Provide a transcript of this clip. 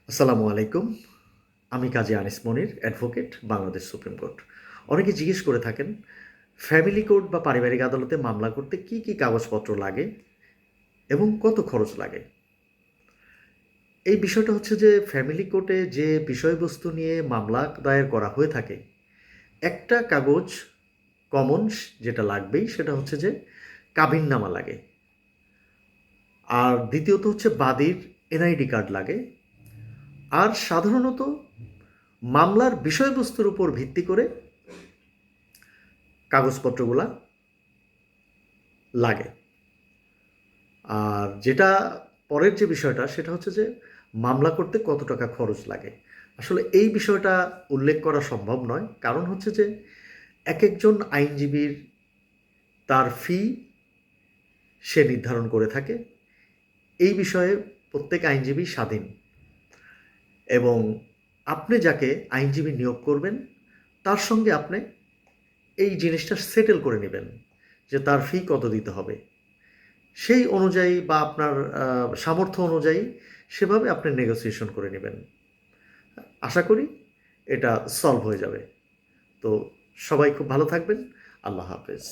আসসালামু আলাইকুম। আমি কাজী আনিস মনির, অ্যাডভোকেট, বাংলাদেশ সুপ্রিম কোর্ট। অনেকে জিজ্ঞেস করে থাকেন, ফ্যামিলি কোর্ট বা পারিবারিক আদালতে মামলা করতে কি কি কাগজপত্র লাগে এবং কত খরচ লাগে? এই বিষয়টা হচ্ছে যে ফ্যামিলি কোর্টে যে বিষয়বস্তু নিয়ে মামলা দায়ের করা হয়ে থাকে, একটা কাগজ কমন যেটা লাগবেই সেটা হচ্ছে যে কাবিননামা লাগে। আর দ্বিতীয়ত হচ্ছে বাদীর এনআইডি কার্ড লাগে। আর সাধারণত মামলার বিষয়বস্তুর উপর ভিত্তি করে কাগজপত্রগুলা লাগে। আর যেটা পরের যে বিষয়টা সেটা হচ্ছে যে মামলা করতে কত টাকা খরচ লাগে। আসলে এই বিষয়টা উল্লেখ করা সম্ভব নয়, কারণ হচ্ছে যে এক একজন আইনজীবীর তার ফি সে নির্ধারণ করে থাকে। এই বিষয়ে প্রত্যেক আইনজীবী স্বাধীন, এবং আপনি যাকে আইনজীবী নিয়োগ করবেন তার সঙ্গে আপনি এই জিনিসটা সেটেল করে নেবেন যে তার ফি কত দিতে হবে। সেই অনুযায়ী বা আপনার সামর্থ্য অনুযায়ী সেভাবে আপনি নেগোসিয়েশন করে নেবেন। আশা করি এটা সলভ হয়ে যাবে। তো সবাই খুব ভালো থাকবেন। আল্লাহ হাফেজ।